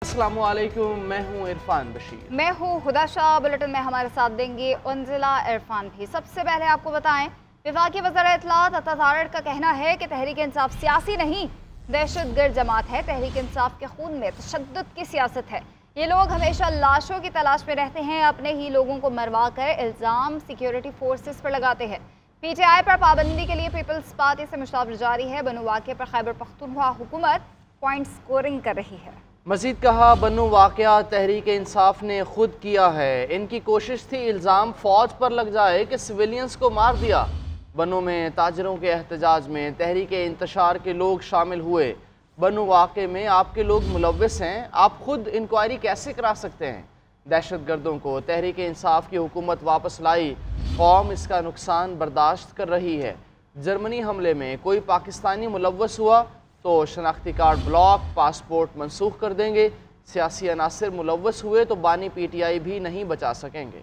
अस्सलामुअलैकुम, मैं हूँ इरफान बशीर। मैं हूँ हुदा शाह। बुलेटिन में हमारे साथ देंगे उन्जिला इरफान भी। सबसे पहले आपको बताएं, वफाकी वज़ीर इत्तलात अता तारड़ का कहना है कि तहरीक इंसाफ सियासी नहीं, दहशतगर्द जमात है। तहरीक इंसाफ के खून में तशद्दुद की सियासत है। ये लोग हमेशा लाशों की तलाश में रहते हैं, अपने ही लोगों को मरवा कर इल्ज़ाम सिक्योरिटी फोर्सेस पर लगाते हैं। PTI पर पाबंदी के लिए पीपल्स पार्टी से मुशावरा जारी है। बनु वाक़े पर खैबर पख्तूनख्वा हुकूमत पॉइंट स्कोरिंग कर रही है। मजीद कहा, बन्नू वाक़या तहरीक इंसाफ ने खुद किया है। इनकी कोशिश थी इल्ज़ाम फ़ौज पर लग जाए कि सिविलियंस को मार दिया। बन्नू में ताजरों के एहतजाज में तहरीक इंतशार के लोग शामिल हुए। बन्नू वाक़े में आपके लोग मुलव्विस हैं, आप खुद इंक्वायरी कैसे करा सकते हैं? दहशत गर्दों को तहरीक इंसाफ की हुकूमत वापस लाई, कौम इसका नुकसान बर्दाश्त कर रही है। जर्मनी हमले में कोई पाकिस्तानी मुलव्वस हुआ तो शनाख्ती कार्ड ब्लॉक, पासपोर्ट मनसूख कर देंगे। सियासी अनासर मुलव्वस हुए तो बानी PTI भी नहीं बचा सकेंगे।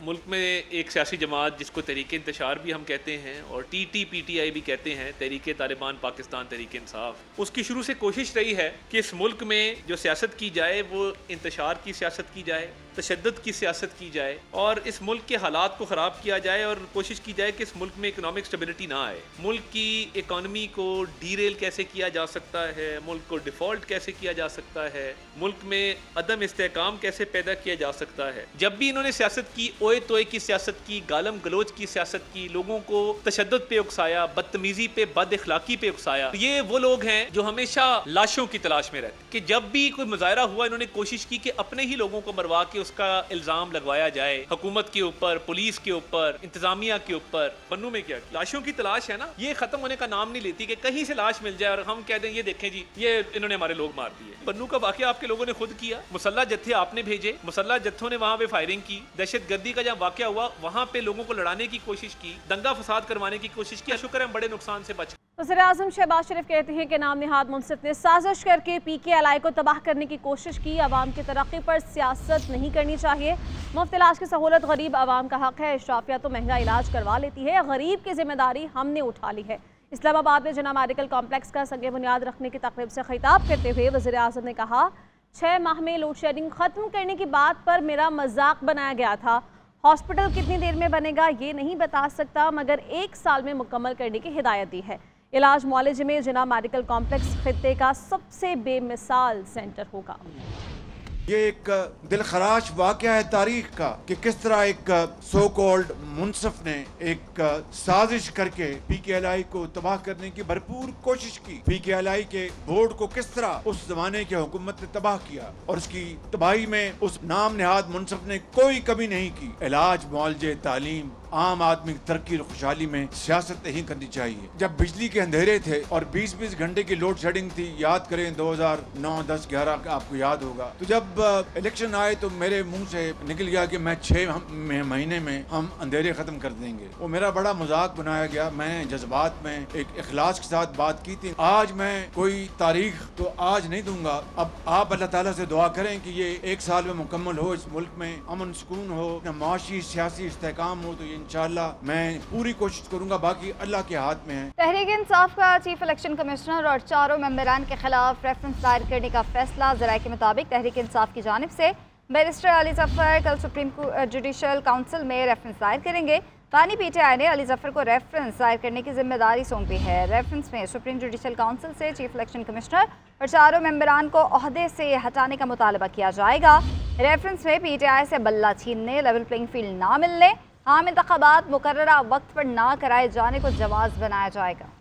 मुल्क में एक सियासी जमात जिसको तहरीक इंतशार भी हम कहते हैं और TTPTI भी कहते हैं, तहरीक तालिबान पाकिस्तान तहरीक इंसाफ, उसकी शुरू से कोशिश रही है कि इस मुल्क में जो सियासत की जाए वो इंतशार की सियासत की जाए, तशद्दुद की सियासत की जाए और इस मुल्क के हालात को ख़राब किया जाए और कोशिश की जाए कि इस मुल्क में इकोनॉमिक स्टेबिलिटी ना आए। मुल्क की इकॉनमी को डीरेल कैसे किया जा सकता है, मुल्क को डिफ़ॉल्ट कैसे किया जा सकता है, मुल्क में अदम इस्तेहकाम कैसे पैदा किया जा सकता है। जब भी इन्होंने सियासत की, ओए तोए की सियासत की, गालम गलोच की सियासत की, लोगों को तशद्दुद पे उकसाया, बदतमीजी पे, बद इखलाकी पे उकसाया, ये वो लोग हैं जो हमेशा लाशों की तलाश में रहते कि जब भी कोई मुजाहरा हुआ इन्होंने कोशिश की कि अपने ही लोगों को मरवा के उसका इल्जाम लगवाया जाए हुकूमत के ऊपर, पुलिस के ऊपर, इंतजामिया के ऊपर। बन्नू में क्या लाशों की तलाश है ना, ये खत्म होने का नाम नहीं लेती कि कहीं से लाश मिल जाए और हम कह दें ये देखें जी ये इन्होंने हमारे लोग मार दिए। बन्नू का वाकया आपके लोगों ने खुद किया, मुसल्ला जत्थे आपने भेजे, मुसल्ला जत्थों ने वहां पे फायरिंग की, दहशतगर्दी का जब वाकया हुआ वहां पे लोगों को लड़ाने की कोशिश की, दंगा फसाद करवाने की कोशिश की। शुक्र है बड़े नुकसान से बच। वज़ीर आज़म शहबाज शरीफ कहते हैं कि नाम निहाद मुंसिफ ने साजिश करके PKLI को तबाह करने की कोशिश की। अवाम की तरक्की पर सियासत नहीं करनी चाहिए। मुफ्त इलाज की सहूलत गरीब आवाम का हक है। इशराफिया तो महंगा इलाज करवा लेती है, गरीब की जिम्मेदारी हमने उठा ली है। इस्लामाबाद में जना मेडिकल कॉम्प्लेक्स का संग बुनियाद रखने की तकरीब से खिताब करते हुए वज़ीर आज़म ने कहा, 6 माह में लोड शेडिंग खत्म करने की बात पर मेरा मजाक बनाया गया था। हॉस्पिटल कितनी देर में बनेगा ये नहीं बता सकता, मगर 1 साल में मुकम्मल करने की हिदायत दी है। इलाज मुआलजे में जना मेडिकल कॉम्प्लेक्स खित्ते का सबसे बेमिसाल सेंटर होगा। ये एक दिल खराश वाक़या है तारीख का कि किस तरह एक सो कॉल्ड मुंसिफ ने एक साजिश करके PKLI को तबाह करने की भरपूर कोशिश की। PKLI के बोर्ड को किस तरह उस जमाने की हुकूमत ने तबाह किया और उसकी तबाही में उस नाम निहाद मुंसिफ ने कोई कमी नहीं की। इलाज, मुआलजे, तालीम, आम आदमी की तरक्की और खुशहाली में सियासत नहीं करनी चाहिए। जब बिजली के अंधेरे थे और 20-20 घंटे की लोड शेडिंग थी, याद करें 2009, 10, 11 का आपको याद होगा, तो जब इलेक्शन आए तो मेरे मुंह से निकल गया कि मैं 6 महीने में हम अंधेरे खत्म कर देंगे। वो मेरा बड़ा मजाक बनाया गया। मैंने जज्बात में एक इखलास के साथ बात की थी। आज मैं कोई तारीख तो आज नहीं दूंगा। अब आप अल्लाह ताला से दुआ करें कि ये 1 साल में मुकम्मल हो, इस मुल्क में अमन सुकून हो, माशी सियासी इस्तेहकाम हो, तो इंशाअल्लाह मैं पूरी कोशिश करूंगा। बाकी अल्लाह के हाथ में है। तहरीक इंसाफ का चीफ इलेक्शन कमिश्नर और 4 मेंबरान के खिलाफ रेफरेंस दायर करने का फैसला। ज़राए के मुताबिक तहरीक इंसाफ की जानिब से बैरिस्टर अली जफर कल सुप्रीम जुडिशल काउंसिल में रेफरेंस दायर करेंगे। बानी PTI ने अली जफर को रेफरेंस दायर करने की जिम्मेदारी सौंपी है। रेफरेंस में सुप्रीम जुडिशल काउंसिल से चीफ इलेक्शन कमिश्नर और 4 मेंबरान को ओहदे से हटाने का मुतालबा किया जाएगा। रेफरेंस में PTI से बल्ला छीनने, लेवल प्लेइंग फील्ड ना मिलने, आम इंतखाबात मुकर्ररा वक्त पर ना कराए जाने को जवाज़ बनाया जाएगा।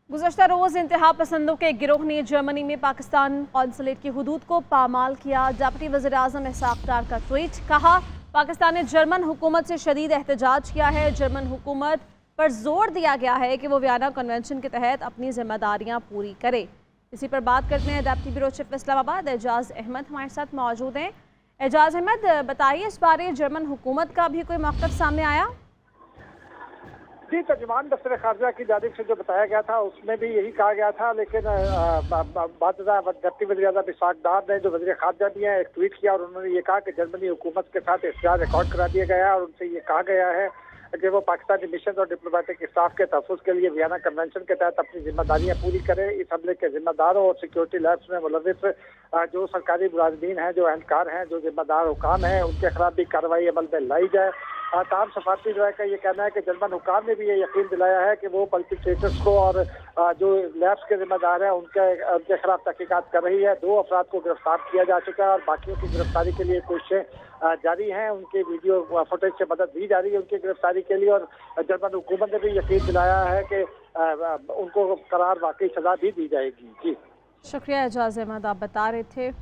गुज़श्ता रोज़ इंतहा पसंदों के गिरोह ने जर्मनी में पाकिस्तान कौंसलेट की हुदूद को पामाल किया। डिप्टी वज़ीर आज़म इसहाक़ डार का ट्वीट, कहा पाकिस्तान ने जर्मन हुकूमत से शदीद एहतजाज किया है। जर्मन हुकूमत पर जोर दिया गया है कि वो वियना कन्वेंशन के तहत अपनी जिम्मेदारियाँ पूरी करे। इसी पर बात करते हैं deputy bureau chief Islamabad Ejaz Ahmad हमारे साथ मौजूद हैं। एजाज अहमद, बताइए इस बारे जर्मन हुकूमत का भी कोई मौक़िफ़ सामने आया? जी, तर्जुमान दफ्तर खारजा की जानिब से जो बताया गया था उसमें भी यही कहा गया था, लेकिन डिप्टी वज़ीर आज़म इसहाक़ डार ने जो वज़ीर खारजा भी हैं एक ट्वीट किया और उन्होंने ये कहा कि जर्मनी हुकूमत के साथ एहतजाज रिकॉर्ड करा दिया गया है और उनसे ये कहा गया है कि वो पाकिस्तानी मिशन और डिप्लोमेटिक स्टाफ के तहफ़्फ़ुज़ के लिए वियना कन्वेंशन के तहत अपनी जिम्मेदारियाँ पूरी करे। इस हमले के जिम्मेदारों और सिक्योरिटी लैब्स में मुलविस जो सरकारी मुलाजिमीन हैं, जो एहलकार हैं, जो जिम्मेदार हुकाम हैं, उनके खिलाफ भी कार्रवाई अमल में लाई जाए। ताम सफारती जो है का ये कहना है कि जर्मन हुकाम ने भी ये यकीन दिलाया है कि वो परपिट्रेटर्स को और जो लैब्स के जिम्मेदार हैं उनके खिलाफ तहकीकात कर रही है। 2 अफराद को गिरफ्तार किया जा चुका है और बाकियों की गिरफ्तारी के लिए कोशिशें जारी हैं। उनके वीडियो फुटेज से मदद दी जा रही है उनकी गिरफ्तारी के लिए और जर्मन हुकूमत ने भी यकीन दिलाया है कि उनको करार वाकई सजा भी दी जाएगी। जी शुक्रिया एजाज अहमद, आप बता रहे थे।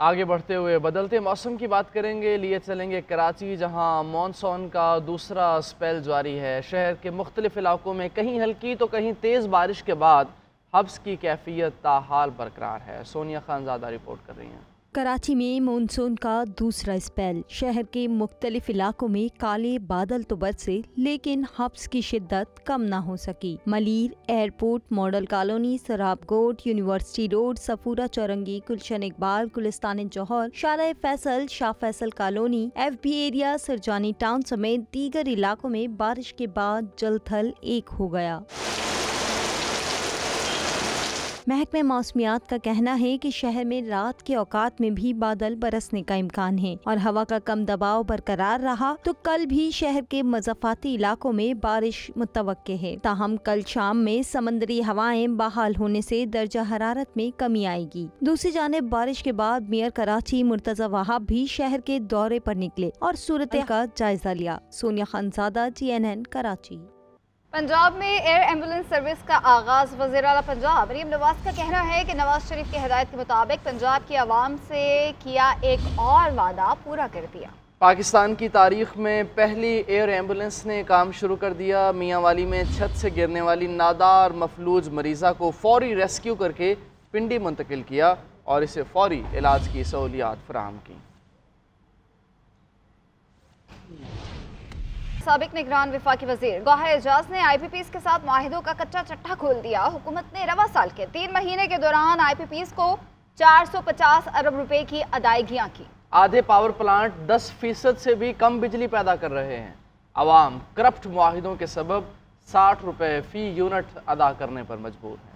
आगे बढ़ते हुए बदलते मौसम की बात करेंगे, लिए चलेंगे कराची, जहां मॉनसून का दूसरा स्पेल जारी है। शहर के मुख्तलिफ इलाकों में कहीं हल्की तो कहीं तेज़ बारिश के बाद हब्स की कैफियत ताहाल बरकरार है। सोनिया खानजादा रिपोर्ट कर रही हैं। कराची में मानसून का दूसरा स्पेल। शहर के मुख्तलिफ इलाकों में काले बादल तो बरसे लेकिन हब्स की शिद्दत कम ना हो सकी। Malir, airport, model colony, Sarabkot, university road, Safoora Chowrangi, Gulshan Iqbal, Gulistan Jauhar, Shah Faisal, Shah Faisal colony, FB area, Surjani town समेत दीगर इलाकों में बारिश के बाद जलथल एक हो गया। महकमे मौसमियात का कहना है कि शहर में रात के औकात में भी बादल बरसने का इम्कान है और हवा का कम दबाव बरकरार रहा तो कल भी शहर के मज़ाफ़ाती इलाकों में बारिश मुतवक्के है। ताहम कल शाम में समंदरी हवाएं बहाल होने से दर्जा हरारत में कमी आएगी। दूसरी जानिब बारिश के बाद मेयर कराची मुर्तज़ा वहाब भी शहर के दौरे पर निकले और सूरत का जायजा लिया। सोनिया खानजादा, GNN, कराची। पंजाब में एयर एम्बुलेंस सर्विस का आगाज। वज़ीर आला पंजाब मरीम नवाज का कहना है कि नवाज शरीफ की हिदायत के मुताबिक पंजाब की आवाम से किया एक और वादा पूरा कर दिया। पाकिस्तान की तारीख में पहली एयर एम्बुलेंस ने काम शुरू कर दिया। मियांवाली में छत से गिरने वाली नादार मफलूज मरीज़ा को फौरी रेस्क्यू करके पिंडी मुंतकिल किया और इसे फौरी इलाज की सहूलियात फराहम की। साबिक निगरान वफाकी वजीर गौहर एजाज ने IPPs के साथ माहिदों का कच्चा चट्टा खोल दिया। हुकूमत ने रवा साल के 3 महीने के दौरान IPPs को 450 अरब रुपए की अदायगियां की। आधे पावर प्लांट 10% से भी कम बिजली पैदा कर रहे हैं। अवाम करप्ट मुआहिदों के सबब 60 रुपए फी यूनिट अदा करने पर मजबूर हैं।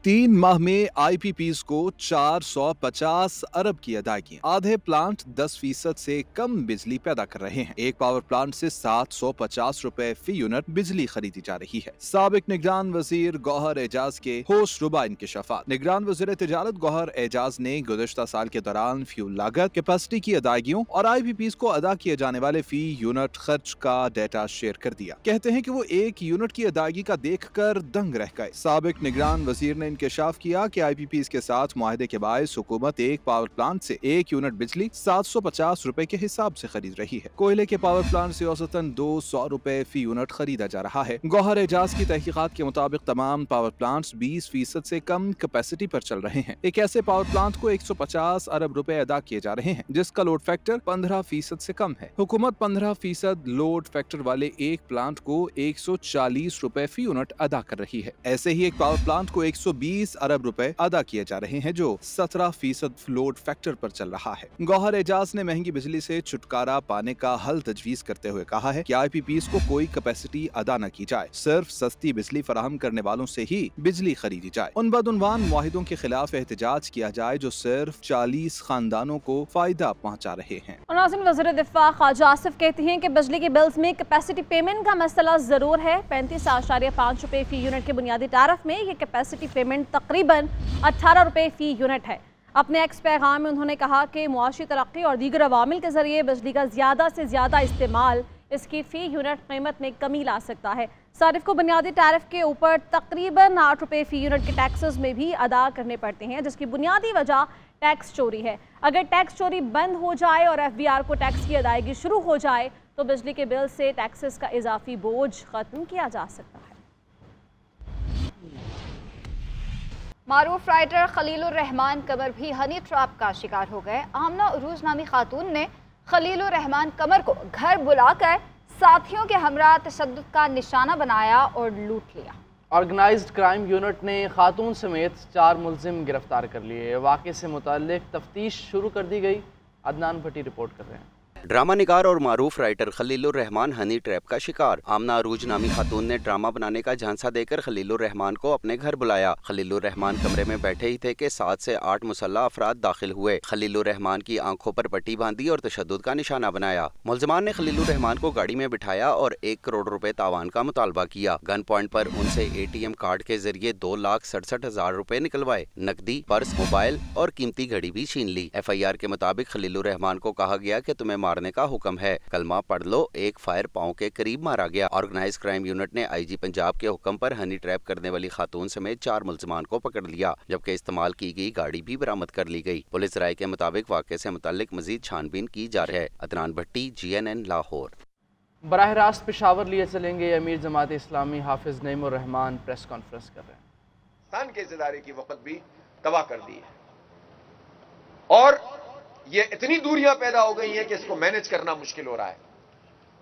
3 माह में IPPs को 450 अरब की अदायगी। आधे प्लांट 10% से कम बिजली पैदा कर रहे हैं। एक पावर प्लांट से 750 रुपए फी यूनिट बिजली खरीदी जा रही है। साबिक निगरान वजीर गौहर एजाज के होश रुबा इंकशाफात। निगरान वजीर तिजारत गौहर एजाज ने गुज़श्ता साल के दौरान फ्यूल लागत, कैपेसिटी की अदायगियों और IPPs को अदा किए जाने वाले फी यूनिट खर्च का डेटा शेयर कर दिया। कहते हैं कि वो एक यूनिट की अदायगी का देखकर दंग रह गए। साबिक निगरान वजीर ने इंकशाफ किया कि IPPs के साथ मुआहदे के बायस हुकूमत एक पावर प्लांट से 1 यूनिट बिजली 750 रुपए के हिसाब से खरीद रही है। कोयले के पावर प्लांट से औसतन 200 रुपए फी यूनिट खरीदा जा रहा है। गौहर एजाज की तहकीकात के मुताबिक तमाम पावर प्लांट्स 20% से कम कैपेसिटी पर चल रहे हैं। एक ऐसे पावर प्लांट को 150 अरब रुपए अदा किए जा रहे हैं जिसका लोड फैक्टर 15% से कम है। हुकूमत 15% लोड फैक्टर वाले एक प्लांट को 140 रुपए फी यूनिट अदा कर रही है। ऐसे ही एक पावर प्लांट को 120 अरब रुपए अदा किए जा रहे हैं जो 17% लोड फैक्टर पर चल रहा है। गौहर एजाज ने महंगी बिजली से छुटकारा पाने का हल तजवीज करते हुए कहा है कि IPPs को कोई कैपेसिटी अदा न की जाए, सिर्फ सस्ती बिजली फराहम करने वालों से ही बिजली खरीदी जाए। उन बदउनवान मुआहिदों के खिलाफ एहतजाज किया जाए जो सिर्फ 40 खानदानों को फायदा पहुँचा रहे हैं। वज़ीर दिफा ख्वाजा आसिफ कहते हैं कि बिजली के बिल्स में कैपेसिटी पेमेंट का मसला जरूर है। 35.5 रुपए फी यूनिट के बुनियादी तारफ में ये कैपेसिटी पेमेंट तकरीबन 18 रुपए फी यूनिट है। अपने एक्स पैगाम में उन्होंने कहा कि मुआशी तरक्की और दीगर अवामिल के जरिए बिजली का ज़्यादा से ज़्यादा इस्तेमाल इसकी फ़ी यूनिट कीमत में कमी ला सकता है। सारिफ को बुनियादी टैरिफ के ऊपर तकरीबन 8 रुपए फ़ी यूनिट के टैक्सेस में भी अदा करने पड़ते हैं जिसकी बुनियादी वजह टैक्स चोरी है। अगर टैक्स चोरी बंद हो जाए और FBR को टैक्स की अदायगी शुरू हो जाए तो बिजली के बिल से टैक्सेस का इजाफी बोझ ख़त्म किया जा सकता है। मारूफ राइटर खलीलुर रहमान कमर भी हनी ट्रैप का शिकार हो गए। आमना उरूज नामी खातून ने खलीलुर रहमान कमर को घर बुलाकर साथियों के हमरा तशद्दुद का निशाना बनाया और लूट लिया। ऑर्गेनाइज्ड क्राइम यूनिट ने खातून समेत 4 मुलजिम गिरफ्तार कर लिए। वाक़े से मुताल्लिक तफ्तीश शुरू कर दी गई। अदनान भट्टी रिपोर्ट कर रहे हैं। ड्रामा निगार और मारूफ writer Khalilur Rehman honey trap का शिकार। आमना अरूज नामी खातून ने ड्रामा बनाने का झांसा देकर खलीलुर रहमान को अपने घर बुलाया। खलीलुर रहमान कमरे में बैठे ही थे कि 7 से 8 मुसल्लह अफराद दाखिल हुए। खलीलुर रहमान की आंखों पर पट्टी बांधी और तशद्दुद का निशाना बनाया। मुल्ज़िमान ने खलीलुर रहमान को गाड़ी में बिठाया और 1 करोड़ रुपए तावान का मुतालबा किया। गन पॉइंट पर उनसे ATM कार्ड के जरिए 2,67,000 रुपए निकलवाए। नकदी, पर्स, मोबाइल और कीमती घड़ी भी छीन ली। FIR के मुताबिक खलीलुर रहमान को कहा गया कि तुम्हें मारने का हुक्म है, कलमा पढ़ लो। एक फायर पांव के करीब मारा गया। ऑर्गेनाइज क्राइम यूनिट ने IG पंजाब के हुक्म पर हनी ट्रैप करने वाली खातून समेत 4 मुल्ज़िमान को पकड़ लिया, जबकि इस्तेमाल की गई गाड़ी भी बरामद कर ली गई। पुलिस राय के मुताबिक वाक़े से मुताल्लिक मजीद छानबीन की जा रही है। अदनान भट्टी, GNN लाहौर। बराह रास्त पेशावर लिए चलेंगे। अमीर जमात इस्लामी हाफिज नईमुर रहमान प्रेस कॉन्फ्रेंस कर रहे हैं। पाकिस्तान के इदारे की वक़्त भी तबाह कर दी है और ये इतनी दूरियां पैदा हो गई हैं कि इसको मैनेज करना मुश्किल हो रहा है।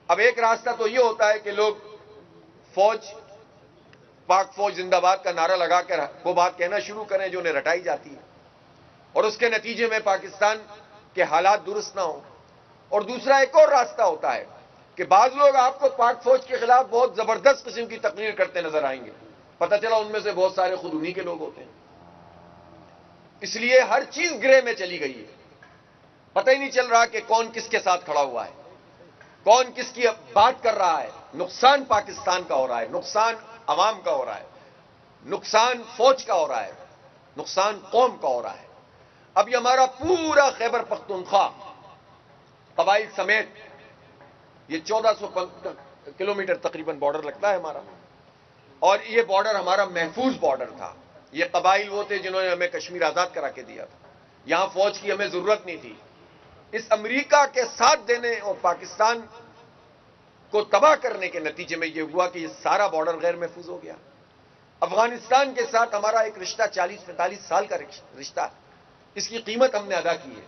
अब एक रास्ता तो ये होता है कि लोग फौज, पाक फौज जिंदाबाद का नारा लगाकर वो बात कहना शुरू करें जो उन्हें रटाई जाती है और उसके नतीजे में पाकिस्तान के हालात दुरुस्त ना हो। और दूसरा एक और रास्ता होता है कि बाज लोग आपको पाक फौज के खिलाफ बहुत जबरदस्त किस्म की तकरीर करते नजर आएंगे। पता चला उनमें से बहुत सारे खुद उन्हीं के लोग होते हैं। इसलिए हर चीज ग्रे में चली गई है। पता ही नहीं चल रहा कि कौन किसके साथ खड़ा हुआ है, कौन किसकी बात कर रहा है। नुकसान पाकिस्तान का हो रहा है, नुकसान अवाम का हो रहा है, नुकसान फौज का हो रहा है, नुकसान कौम का हो रहा है। अब ये हमारा पूरा खैबर पख्तूनख्वा कबाइल समेत ये 1400 किलोमीटर तकरीबन बॉर्डर लगता है हमारा, और ये बॉर्डर हमारा महफूज बॉर्डर था। ये कबाइल वो थे जिन्होंने हमें कश्मीर आजाद करा के दिया था। यहां फौज की हमें जरूरत नहीं थी। इस अमेरिका के साथ देने और पाकिस्तान को तबाह करने के नतीजे में यह हुआ कि यह सारा बॉर्डर गैर महफूज हो गया। अफगानिस्तान के साथ हमारा एक रिश्ता 40-45 साल का रिश्ता है। इसकी कीमत हमने अदा की है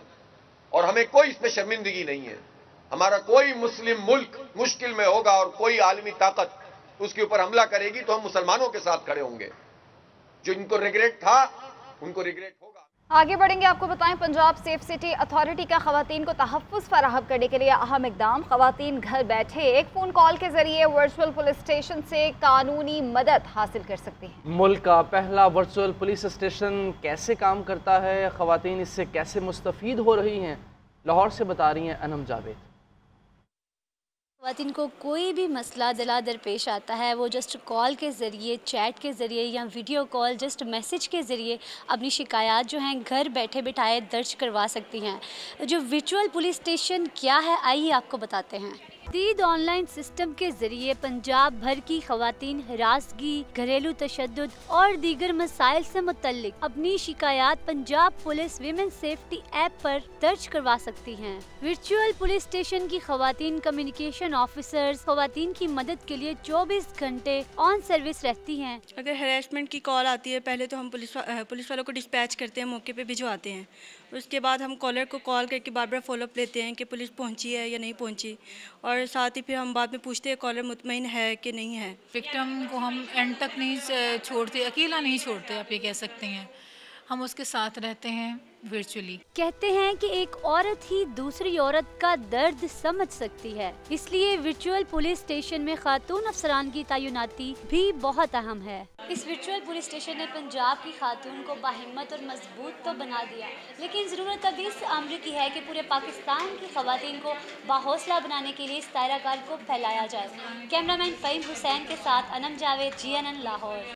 और हमें कोई इसमें शर्मिंदगी नहीं है। हमारा कोई मुस्लिम मुल्क मुश्किल में होगा और कोई आलमी ताकत उसके ऊपर हमला करेगी तो हम मुसलमानों के साथ खड़े होंगे। जो इनको रिग्रेट था उनको रिग्रेट होगा। आगे बढ़ेंगे। आपको बताएं, पंजाब सेफ सिटी अथॉरिटी का खवातीन को तहफ़्फ़ुज़ फराहम करने के लिए अहम इक़दाम। खवातीन घर बैठे एक फ़ोन कॉल के जरिए वर्चुअल पुलिस स्टेशन से कानूनी मदद हासिल कर सकती हैं। मुल्क का पहला वर्चुअल पुलिस स्टेशन कैसे काम करता है, खवातीन इससे कैसे मुस्तफ़ीद हो रही हैं, लाहौर से बता रही हैं अनम जावेद। ख़वातीन को कोई भी मसला दला दरपेश आता है, वो जस्ट कॉल के ज़रिए, चैट के ज़रिए या वीडियो कॉल, जस्ट मैसेज के ज़रिए अपनी शिकायत जो हैं घर बैठे बिठाए दर्ज करवा सकती हैं। जो वर्चुअल पुलिस स्टेशन क्या है, आइए आपको बताते हैं। जदीद ऑनलाइन सिस्टम के ज़रिए पंजाब भर की ख़वातीन हरासगी, घरेलू तशद्दुद और दीगर मसाइल से मुतल्लिक अपनी शिकायत Punjab police women safety app पर दर्ज करवा सकती हैं। वर्चुअल पुलिस स्टेशन की ख़वातीन कम्युनिकेशन ऑफिसर्स ख़वातीन की मदद के लिए 24 घंटे ऑन सर्विस रहती हैं। अगर हरेसमेंट की कॉल आती है, पहले तो हम पुलिस वालों को डिस्पैच करते हैं, मौके पे भिजवाते हैं। उसके बाद हम कॉलर को कॉल करके बार बार फॉलोअप लेते हैं कि पुलिस पहुंची है या नहीं पहुंची, और साथ ही फिर हम बाद में पूछते हैं कॉलर मुतमईन है कि नहीं है। विक्टिम को हम एंड तक नहीं छोड़ते, अकेला नहीं छोड़ते, आप ये कह सकते हैं। हम उसके साथ रहते हैं वर्चुअली। कहते हैं कि एक औरत ही दूसरी औरत का दर्द समझ सकती है, इसलिए वर्चुअल पुलिस स्टेशन में खातून अफसरान की तैनाती भी बहुत अहम है। इस वर्चुअल पुलिस स्टेशन ने पंजाब की खातून को बाहिम्मत और मजबूत तो बना दिया, लेकिन ज़रूरत अब इस अम्र की है कि पूरे पाकिस्तान की खवातीन को बाहौसला बनाने के लिए इस दायरा कार को फैलाया जाए। कैमरामैन फ़हीम हुसैन के साथ अनम जावेद, GNN लाहौर।